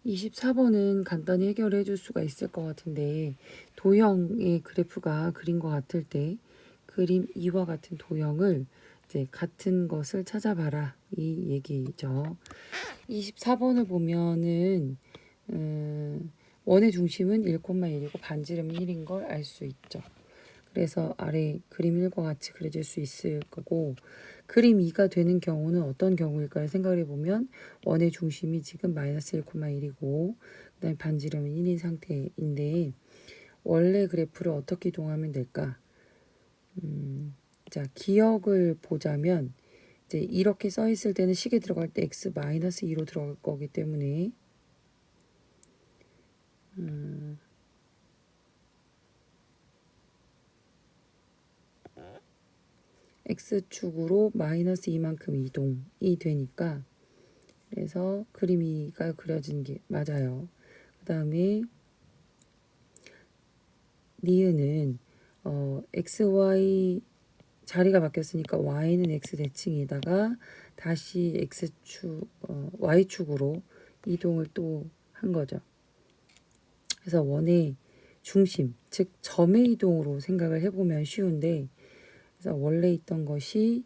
24번은 간단히 해결해 줄 수가 있을 것 같은데, 도형의 그래프가 그린 것 같을 때 그림 2와 같은 도형을 이제 같은 것을 찾아봐라, 이 얘기죠. 24번을 보면은 원의 중심은 1,1이고 반지름은 1인 걸 알 수 있죠. 그래서 아래 그림 1과 같이 그려질 수 있을 거고, 그림 2가 되는 경우는 어떤 경우일까를 생각해 보면 원의 중심이 지금 마이너스 1,1이고 그 다음에 반지름은 1인 상태인데, 원래 그래프를 어떻게 이동하면 될까? 자, 기억을 보자면 이제 이렇게 써 있을 때는 식에 들어갈 때 x 마이너스 2로 들어갈 거기 때문에 x축으로 마이너스 2만큼 이동이 되니까, 그래서 그림이가 그려진 게 맞아요. 그 다음에 니은은 xy 자리가 바뀌었으니까 y는 x 대칭에다가 다시 x축 y축으로 이동을 또 한 거죠. 그래서 원의 중심, 즉 점의 이동으로 생각을 해보면 쉬운데, 그래서 원래 있던 것이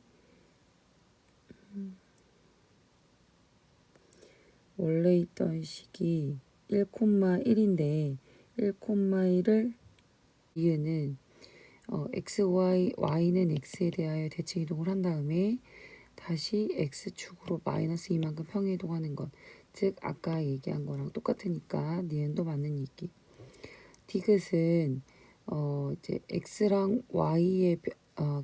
원래 있던 식이 1,1인데 1,1을 이유는 y는 x에 대하여 대칭 이동을 한 다음에 다시 x축으로 마이너스 2만큼 평행 이동하는 것. 즉 아까 얘기한 거랑 똑같으니까 니은도 맞는 얘기. 디귿은 이제 x랑 y의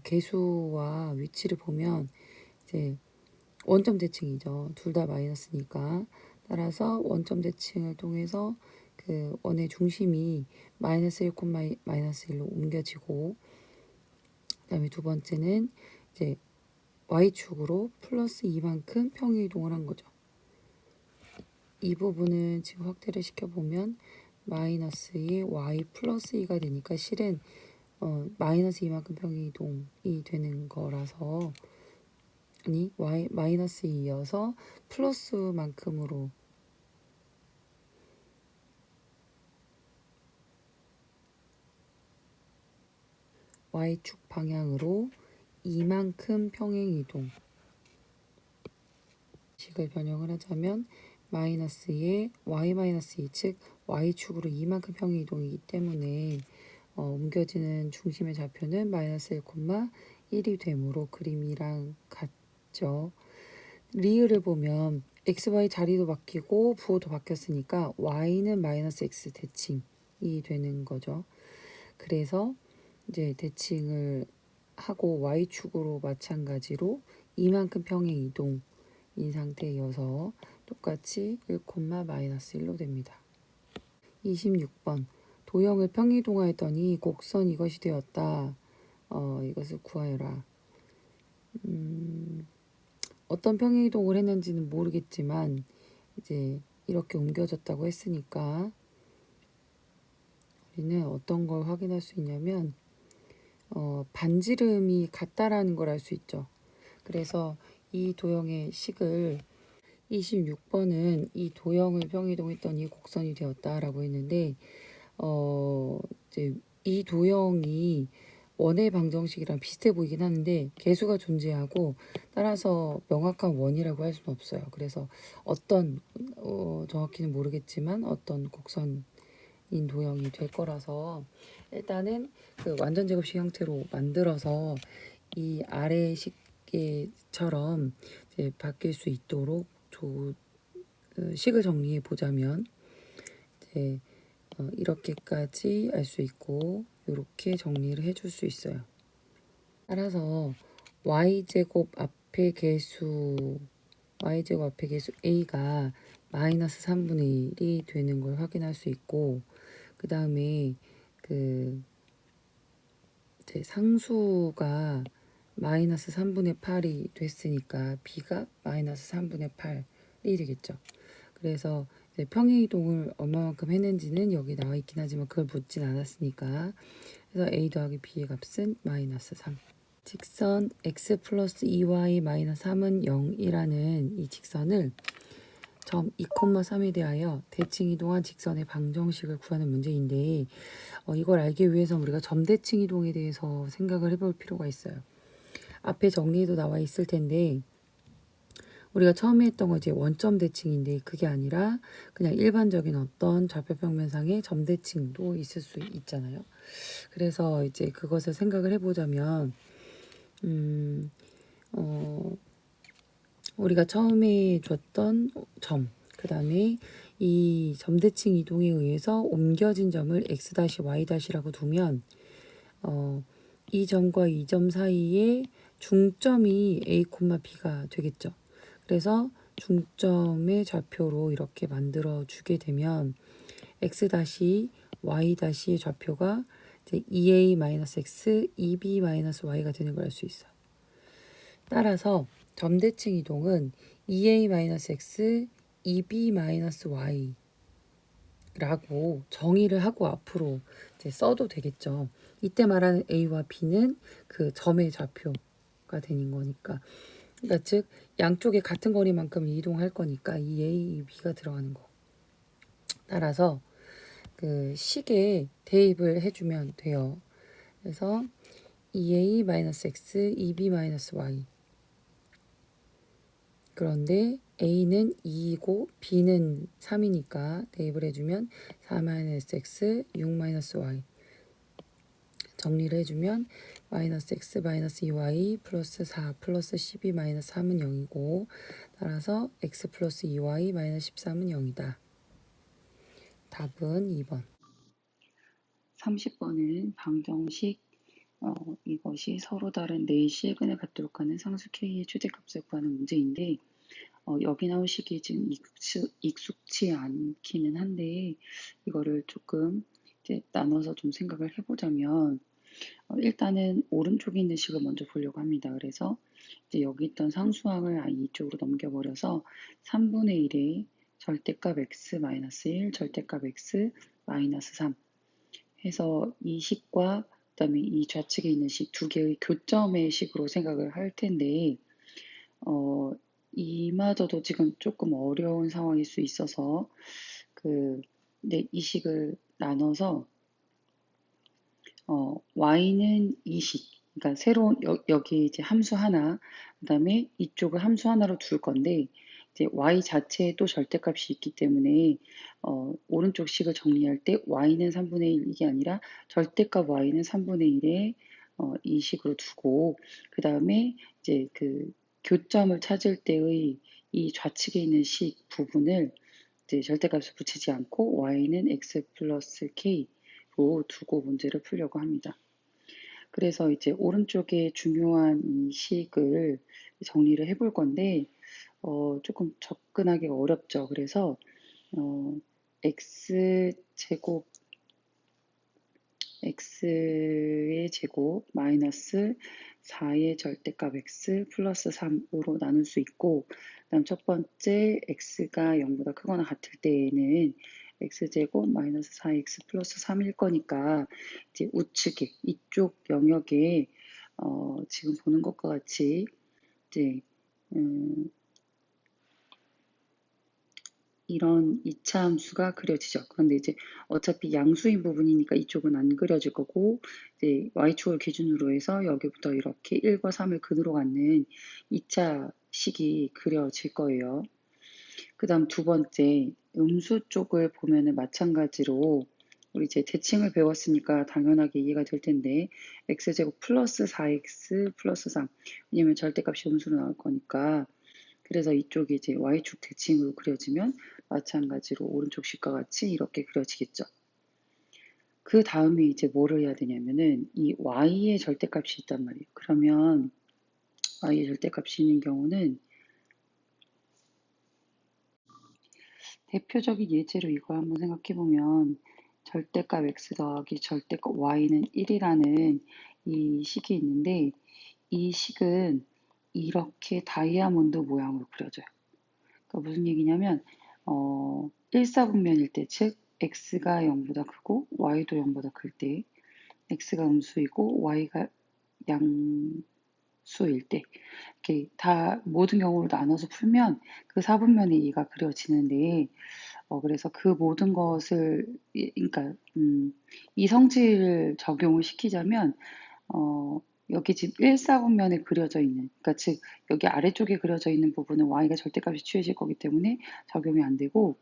개수와 위치를 보면 이제 원점 대칭이죠. 둘 다 마이너스니까. 따라서 원점 대칭을 통해서 그 원의 중심이 마이너스 1, 마이너스 1로 옮겨지고, 그다음에 두 번째는 이제 y축으로 플러스 2만큼 평행 이동을 한 거죠. 이 부분은 지금 확대를 시켜보면 마이너스의 y 플러스 2가 되니까 실은 마이너스 2만큼 평행 이동이 되는 거라서, 아니 y 마이너스 2여서 플러스만큼으로 y축 방향으로 이만큼 평행 이동 식을 변형을 하자면 마이너스의 y 마이너스 2, 즉 y축으로 이만큼 평행 이동이기 때문에 옮겨지는 중심의 좌표는 마이너스 1,1이 되므로 그림이랑 같죠. 리을을 보면 xy 자리도 바뀌고 부호도 바뀌었으니까 y는 마이너스 x 대칭이 되는 거죠. 그래서 이제 대칭을 하고 y축으로 마찬가지로 이만큼 평행 이동인 상태여서 똑같이 1, 마이너스 1로 됩니다. 26번 도형을 평이동하였더니 곡선 이것이 되었다. 이것을 구하여라. 어떤 평이동을 했는지는 모르겠지만 이제 이렇게 옮겨졌다고 했으니까 우리는 어떤 걸 확인할 수 있냐면 반지름이 같다라는 걸 알 수 있죠. 그래서 이 도형의 식을 26번은 이 도형을 평이동했더니 곡선이 되었다라고 했는데 이제 이 도형이 원의 방정식이랑 비슷해 보이긴 하는데 개수가 존재하고 따라서 명확한 원이라고 할 수는 없어요. 그래서 어떤 정확히는 모르겠지만 어떤 곡선인 도형이 될 거라서 일단은 그 완전 제곱식 형태로 만들어서 이 아래 식처럼 이제 바뀔 수 있도록 식을 정리해 보자면 이제 이렇게까지 알 수 있고 이렇게 정리를 해줄 수 있어요. 따라서 y제곱 앞에 개수 a가 마이너스 3분의 1이 되는 걸 확인할 수 있고, 그 다음에 그 이제 상수가 마이너스 3분의 8이 됐으니까 b가 마이너스 3분의 8이 되겠죠. 그래서 평행이동을 얼마만큼 했는지는 여기 나와 있긴 하지만 그걸 묻진 않았으니까, 그래서 a 더하기 b의 값은 마이너스 3. 직선 x 플러스 2y 마이너스 3은 0이라는 이 직선을 점 2,3에 대하여 대칭 이동한 직선의 방정식을 구하는 문제인데 이걸 알기 위해서 우리가 점대칭 이동에 대해서 생각을 해볼 필요가 있어요. 앞에 정리도 나와 있을 텐데 우리가 처음에 했던 거 이제 원점 대칭인데 그게 아니라 그냥 일반적인 어떤 좌표평면상의 점대칭도 있을 수 있잖아요. 그래서 이제 그것을 생각을 해보자면 우리가 처음에 줬던 점, 그 다음에 이 점대칭 이동에 의해서 옮겨진 점을 x-y-라고 두면 이 점과 이 점 사이에 중점이 a, b가 되겠죠. 그래서 중점의 좌표로 이렇게 만들어 주게 되면 x-y-의 좌표가 이제 2a-x, 2b-y가 되는 걸 알 수 있어요. 따라서 점대칭 이동은 2a-x, 2b-y 라고 정의를 하고 앞으로 이제 써도 되겠죠. 이때 말하는 a와 b는 그 점의 좌표가 되는 거니까. 그러니까 즉 양쪽에 같은 거리만큼 이동할 거니까 2a, 2b가 들어가는 거. 따라서 그 식에 대입을 해주면 돼요. 그래서 2a-x, 2b-y. 그런데 a는 2이고 b는 3이니까 대입을 해주면 4-x, 6-y. 정리를 해주면 -x 마이너스 2y 플러스 4 플러스 12 마이너스 3은 0이고 따라서 x 플러스 2y 마이너스 13은 0이다. 답은 2번. 30번은 방정식 이것이 서로 다른 네 시간을 갖도록 하는 상수 k의 최대값을 구하는 문제인데 여기 나온 식이 지금 익숙치 않기는 한데 이거를 조금 이제 나눠서 좀 생각을 해보자면 일단은 오른쪽에 있는 식을 먼저 보려고 합니다. 그래서 이제 여기 있던 상수항을 이쪽으로 넘겨버려서 3분의 1의 절대값 x 마이너스 1, 절대값 x 마이너스 3 해서 이 식과 그다음에 이 좌측에 있는 식 두 개의 교점의 식으로 생각을 할 텐데 이마저도 지금 조금 어려운 상황일 수 있어서 이 식을 나눠서 y는 이 식, 그러니까 새로운 여기 이제 함수 하나, 그다음에 이쪽을 함수 하나로 둘 건데 이제 y 자체에 또 절대값이 있기 때문에 오른쪽 식을 정리할 때 y는 3분의 1 이게 아니라 절대값 y는 3분의 1에 이 식으로 두고 그 다음에 이제 그 교점을 찾을 때의 이 좌측에 있는 식 부분을 이제 절대값을 붙이지 않고 y는 x 플러스 k로 두고 문제를 풀려고 합니다. 그래서 이제 오른쪽에 중요한 이 식을 정리를 해볼 건데 조금 접근하기가 어렵죠. 그래서 x제곱 x의 제곱 마이너스 4의 절대값 x 플러스 3으로 나눌 수 있고 그다음 첫 번째 x가 0보다 크거나 같을 때에는 x제곱 마이너스 4x 플러스 3일 거니까 이제 우측에 이쪽 영역에 지금 보는 것과 같이 이제 이런 2차 함수가 그려지죠. 그런데 이제 어차피 양수인 부분이니까 이쪽은 안 그려질 거고 이제 y축을 기준으로 해서 여기부터 이렇게 1과 3을 근으로 갖는 2차 식이 그려질 거예요. 그 다음 두 번째 음수 쪽을 보면은 마찬가지로 우리 이제 대칭을 배웠으니까 당연하게 이해가 될 텐데 x제곱 플러스 4x 플러스 3 왜냐면 절대값이 음수로 나올 거니까 그래서 이쪽이 이제 y축 대칭으로 그려지면 마찬가지로 오른쪽 식과 같이 이렇게 그려지겠죠. 그 다음에 이제 뭐를 해야 되냐면은 이 y의 절대값이 있단 말이에요. 그러면 y의 절대값이 있는 경우는 대표적인 예제로 이걸 한번 생각해 보면 절대값 x 더하기 절대값 y는 1이라는 이 식이 있는데 이 식은 이렇게 다이아몬드 모양으로 그려져요. 그러니까 무슨 얘기냐면 1사분면일 때, 즉 x가 0보다 크고 y도 0보다 클 때 x가 음수이고 y가 수일 때 이렇게 다 모든 경우로 나눠서 풀면 그 4분면의 2가 그려지는데 그래서 그 모든 것을 그러니까 이 성질을 적용을 시키자면 여기 지금 1, 4분면에 그려져 있는 그러니까 즉 여기 아래쪽에 그려져 있는 부분은 y가 절대값이 취해질 거기 때문에 적용이 안 되고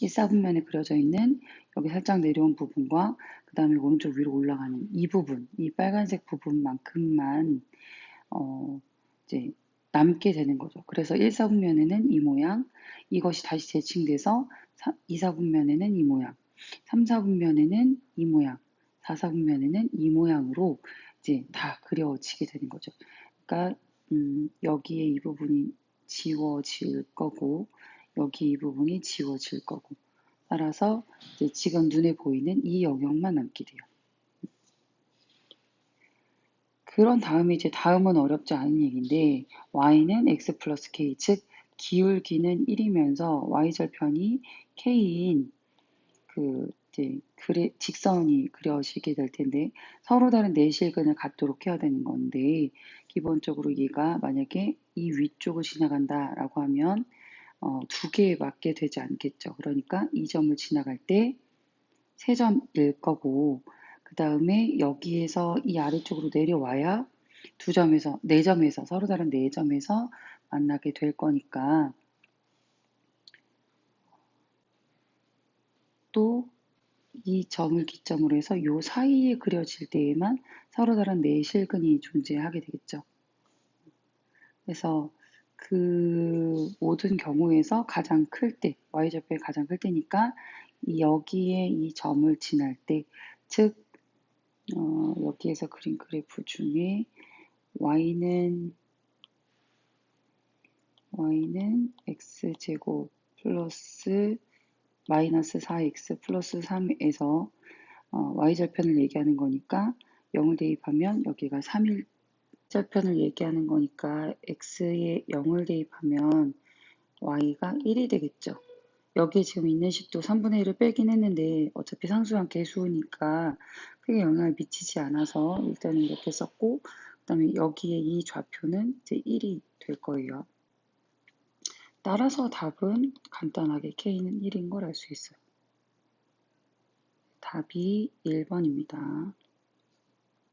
1, 4분면에 그려져 있는 여기 살짝 내려온 부분과 그 다음에 오른쪽 위로 올라가는 이 부분, 이 빨간색 부분만큼만 이제 남게 되는 거죠. 그래서 1, 4분면에는 이 모양, 이것이 다시 재층돼서 2, 4분면에는 이 모양, 3, 4분면에는 이 모양, 4, 4분면에는 이 모양으로 이제 다 그려지게 되는 거죠. 그러니까 여기에 이 부분이 지워질 거고 여기 이 부분이 지워질 거고 따라서 이제 지금 눈에 보이는 이 영역만 남게 돼요. 그런 다음에 이제 다음은 어렵지 않은 얘기인데 y는 x 플러스 k 즉 기울기는 1이면서 y절편이 k인 그 이제 직선이 그려지게 될 텐데 서로 다른 내실근을 갖도록 해야 되는 건데 기본적으로 얘가 만약에 이 위쪽을 지나간다라고 하면 두 개에 맞게 되지 않겠죠. 그러니까 이 점을 지나갈 때 세 점일 거고 그 다음에 여기에서 이 아래쪽으로 내려와야 두 점에서 네 점에서 서로 다른 네 점에서 만나게 될 거니까 또 이 점을 기점으로 해서 요 사이에 그려질 때에만 서로 다른 네 실근이 존재하게 되겠죠. 그래서 그 모든 경우에서 가장 클 때, y좌표에 가장 클 때니까 여기에 이 점을 지날 때, 즉 여기에서 그린 그래프 중에 y는 x제곱 플러스 마이너스 4x 플러스 3에서 y절편을 얘기하는 거니까 0을 대입하면 여기가 3일 절편을 얘기하는 거니까 x에 0을 대입하면 y가 1이 되겠죠. 여기에 지금 있는 식도 3분의 1을 빼긴 했는데 어차피 상수랑 개수니까 크게 영향을 미치지 않아서 일단은 이렇게 썼고 그 다음에 여기에 이 좌표는 이제 1이 될 거예요. 따라서 답은 간단하게 K는 1인 걸 알 수 있어요. 답이 1번입니다.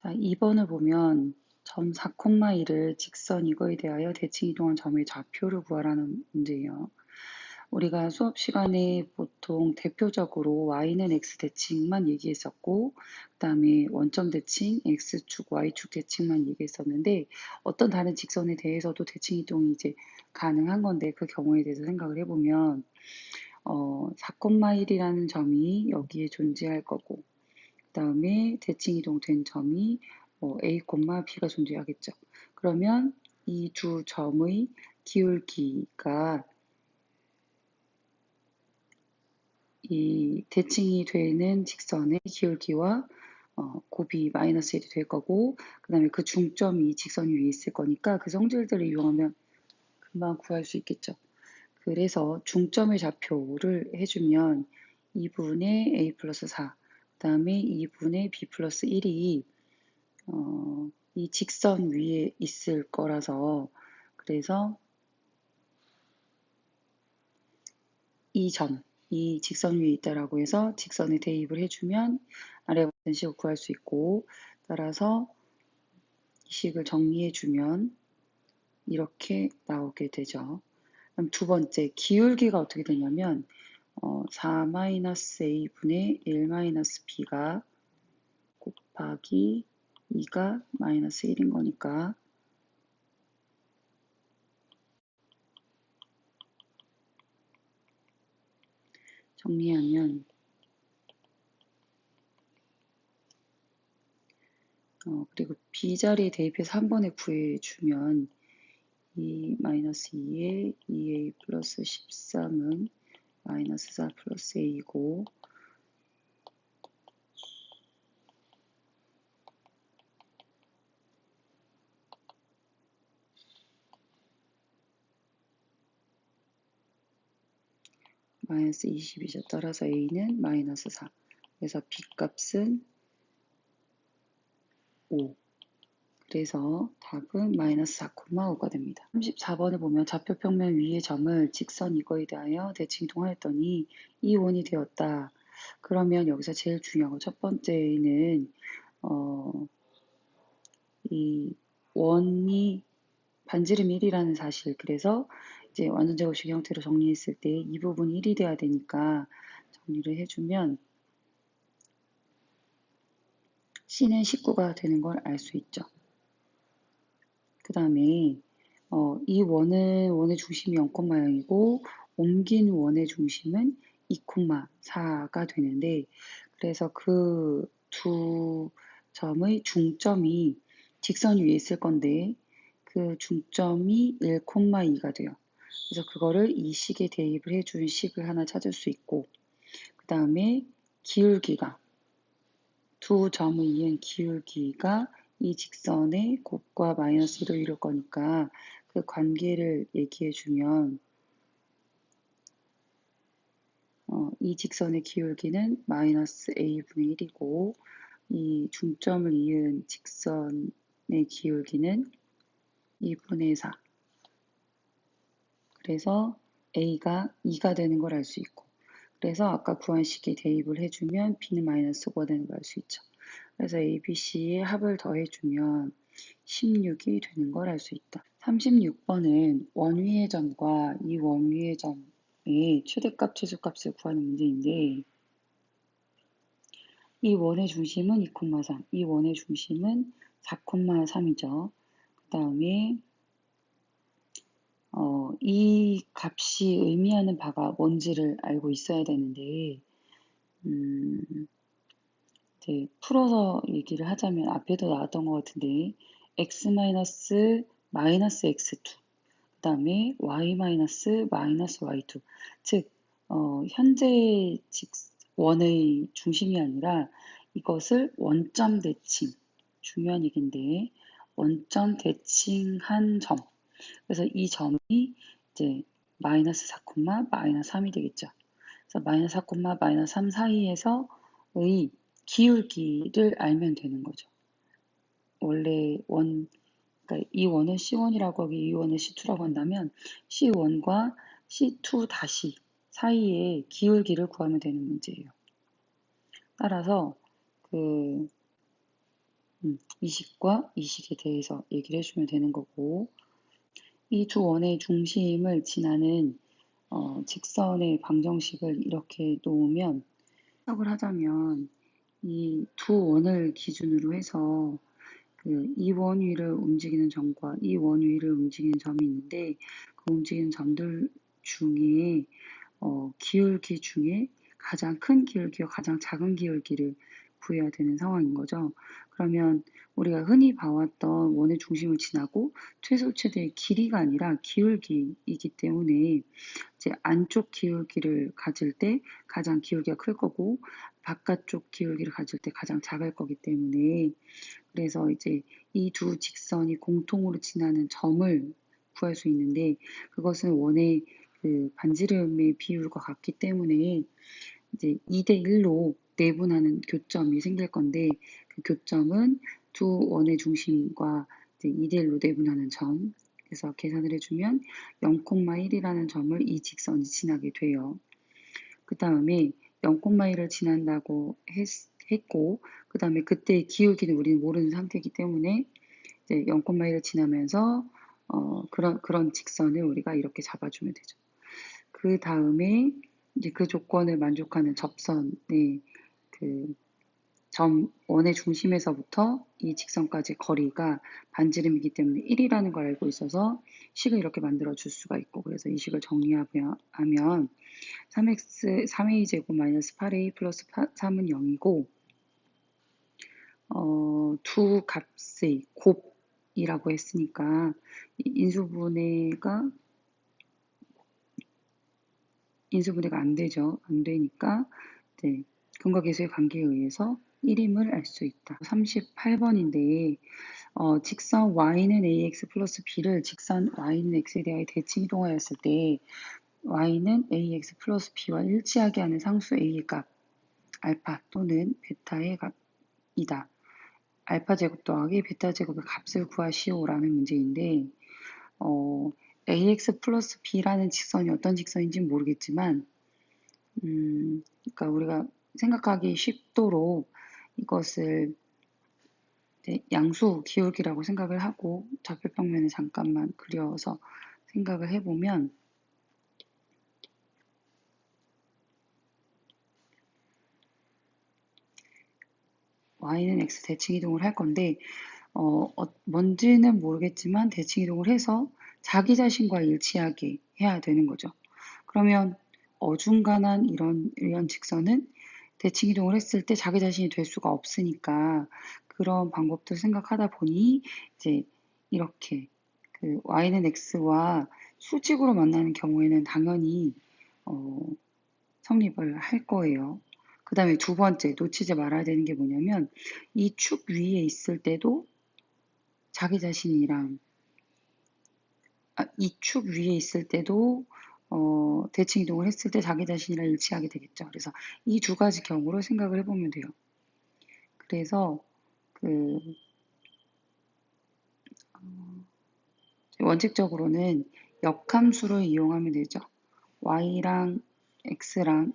자, 2번을 보면 점 4,1을 직선 이거에 대하여 대칭 이동한 점의 좌표를 구하라는 문제예요. 우리가 수업 시간에 보통 대표적으로 y는 x 대칭만 얘기했었고 그 다음에 원점 대칭, x축, y축 대칭만 얘기했었는데 어떤 다른 직선에 대해서도 대칭 이동이 이제 가능한 건데 그 경우에 대해서 생각을 해보면 4,1이라는 점이 여기에 존재할 거고 그 다음에 대칭 이동된 점이 a, b가 존재하겠죠. 그러면 이 두 점의 기울기가 이 대칭이 되는 직선의 기울기와 곱이 마이너스 1이 될 거고 그 다음에 그 중점이 직선 위에 있을 거니까 그 성질들을 이용하면 금방 구할 수 있겠죠. 그래서 중점의 좌표를 해주면 2분의 a 플러스 4, 그 다음에 2분의 b 플러스 1이 이 직선 위에 있을 거라서 그래서 이 점, 이 직선 위에 있다라고 해서 직선에 대입을 해주면 아래와 같은 식을 구할 수 있고 따라서 이 식을 정리해주면 이렇게 나오게 되죠. 그럼 두 번째, 기울기가 어떻게 되냐면 4-a분의 1-b가 곱하기 2가 마이너스 1인 거니까 정리하면 그리고 b자리에 대입해서 한 번에 구해주면 2 마이너스 2에 2a 플러스 13은 마이너스 4 플러스 a이고 마이너스 20이죠. 따라서 a는 마이너스 4. 그래서 b 값은 5. 그래서 답은 마이너스 4,5가 됩니다. 34번을 보면 좌표평면 위의 점을 직선 이거에 대하여 대칭 이동하였더니 이 원이 되었다. 그러면 여기서 제일 중요한 거 첫 번째는 이 원이 반지름 1이라는 사실. 그래서 이제 완전 제곱식 형태로 정리했을 때 이 부분이 1이 돼야 되니까 정리를 해주면 C는 19가 되는 걸 알 수 있죠. 그 다음에 이 원의 중심이 0,0이고 옮긴 원의 중심은 2,4가 되는데 그래서 그 두 점의 중점이 직선 위에 있을 건데 그 중점이 1,2가 돼요. 그래서 그거를 이 식에 대입을 해준 식을 하나 찾을 수 있고 그 다음에 기울기가 두 점을 이은 기울기가 이 직선의 곱과 마이너스로 이룰 거니까 그 관계를 얘기해 주면 이 직선의 기울기는 마이너스 a분의 1이고 이 중점을 이은 직선의 기울기는 2분의 4. 그래서 a가 2가 되는 걸 알 수 있고 그래서 아까 구한 식에 대입을 해주면 b는 마이너스 5가 되는 걸 알 수 있죠. 그래서 a, b, c의 합을 더해주면 16이 되는 걸 알 수 있다. 36번은 원위의 점과 이 원위의 점의 최대값, 최소값을 구하는 문제인데 이 원의 중심은 2,3, 이 원의 중심은 4,3이죠. 그 다음에 이 값이 의미하는 바가 뭔지를 알고 있어야 되는데 이제 풀어서 얘기를 하자면 앞에도 나왔던 것 같은데 x 마이너스 x2 그 다음에 y 마이너스 y2 즉 현재 원의 중심이 아니라 이것을 원점 대칭 중요한 얘기인데 원점 대칭한 점 그래서 이 점이 이제 마이너스 4, 마이너스 3이 되겠죠. 그래서 마이너스 4, 마이너스 3 사이에서의 기울기를 알면 되는 거죠. 원래 그러니까 이 원은 C1이라고 하고 이 원은 C2라고 한다면 C1과 C2 다시 사이의 기울기를 구하면 되는 문제예요. 따라서 이 식과 이 식에 대해서 얘기를 해주면 되는 거고 이 두 원의 중심을 지나는 직선의 방정식을 이렇게 놓으면 해석을 하자면 이 두 원을 기준으로 해서 이 원 위를 움직이는 점과 이 원 위를 움직이는 점이 있는데 그 움직이는 점들 중에 기울기 중에 가장 큰 기울기와 가장 작은 기울기를 구해야 되는 상황인 거죠. 그러면 우리가 흔히 봐왔던 원의 중심을 지나고 최소 최대의 길이가 아니라 기울기이기 때문에 이제 안쪽 기울기를 가질 때 가장 기울기가 클 거고 바깥쪽 기울기를 가질 때 가장 작을 거기 때문에 그래서 이제 이 두 직선이 공통으로 지나는 점을 구할 수 있는데 그것은 원의 그 반지름의 비율과 같기 때문에 이제 2대 1로 내분하는 교점이 생길 건데 그 교점은 두 원의 중심과 이제 2대 1로 내분하는 점 그래서 계산을 해주면 0,1이라는 점을 이 직선이 지나게 돼요. 그 다음에 0,1을 지난다고 했고 그 다음에 그때의 기울기는 우리는 모르는 상태이기 때문에 이제 0,1을 지나면서 그런 직선을 우리가 이렇게 잡아주면 되죠. 그 다음에 이제 그 조건을 만족하는 접선의 그 원의 중심에서부터 이 직선까지 거리가 반지름이기 때문에 1이라는 걸 알고 있어서 식을 이렇게 만들어 줄 수가 있고 그래서 이 식을 정리하면 3a 제곱 마이너스 8a 플러스 3은 0이고 두 값의 곱이라고 했으니까 인수분해가 안 되죠. 안 되니까 네, 근과 계수의 관계에 의해서 1임을 알 수 있다. 38번인데 직선 y는 ax 플러스 b를 직선 y는 x에 대하여 대칭 이동하였을 때 y는 ax 플러스 b와 일치하게 하는 상수 a의 값 알파 또는 베타의 값이다. 알파 제곱 더하기 베타 제곱의 값을 구하시오라는 문제인데 ax 플러스 b라는 직선이 어떤 직선인지 모르겠지만 그러니까 우리가 생각하기 쉽도록 이것을 양수 기울기라고 생각을 하고 좌표평면을 잠깐만 그려서 생각을 해보면 y는 x 대칭 이동을 할 건데 뭔지는 모르겠지만 대칭 이동을 해서 자기 자신과 일치하게 해야 되는 거죠. 그러면 어중간한 이런 직선은 대칭 이동을 했을 때 자기 자신이 될 수가 없으니까 그런 방법도 생각하다 보니 이제 이렇게 그 y는 x와 수직으로 만나는 경우에는 당연히 어, 성립을 할 거예요. 그 다음에 두 번째 놓치지 말아야 되는 게 뭐냐면 이 축 위에 있을 때도 자기 자신이랑 이 축 위에 있을 때도 대칭 이동을 했을 때 자기 자신이랑 일치하게 되겠죠. 그래서 이 두 가지 경우로 생각을 해보면 돼요. 그래서 그 원칙적으로는 역함수를 이용하면 되죠. y랑 x랑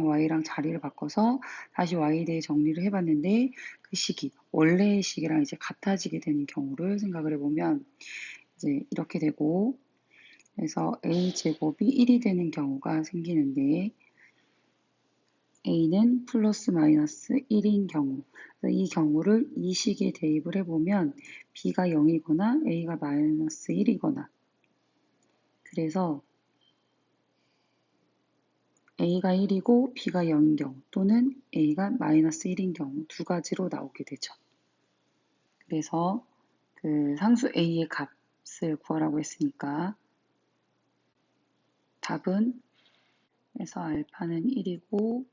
y랑 자리를 바꿔서 다시 y에 대해 정리를 해봤는데 그 식이 원래의 식이랑 이제 같아지게 되는 경우를 생각을 해보면 이제 이렇게 되고 그래서 a 제곱이 1이 되는 경우가 생기는데 a는 플러스 마이너스 1인 경우 이 경우를 이 식에 대입을 해보면 b가 0이거나 a가 마이너스 1이거나 그래서 a가 1이고 b가 0인 경우 또는 a가 마이너스 1인 경우 두 가지로 나오게 되죠. 그래서 그 상수 a의 값을 구하라고 했으니까 답은 그래서 알파는 1이고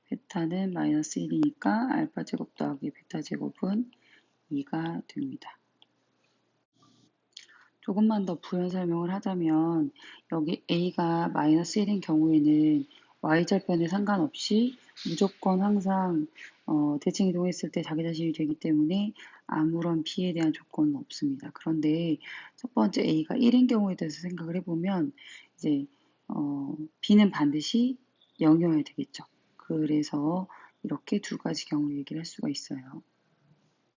베타는 마이너스 1이니까 알파 제곱 더하기 베타 제곱은 2가 됩니다. 조금만 더 부연 설명을 하자면 여기 a가 마이너스 1인 경우에는 y절편에 상관없이 무조건 항상 대칭 이동했을 때 자기 자신이 되기 때문에 아무런 b에 대한 조건은 없습니다. 그런데 첫 번째 a가 1인 경우에 대해서 생각을 해보면 이제 b는 반드시 0이어야 되겠죠. 그래서 이렇게 두 가지 경우 얘기를 할 수가 있어요.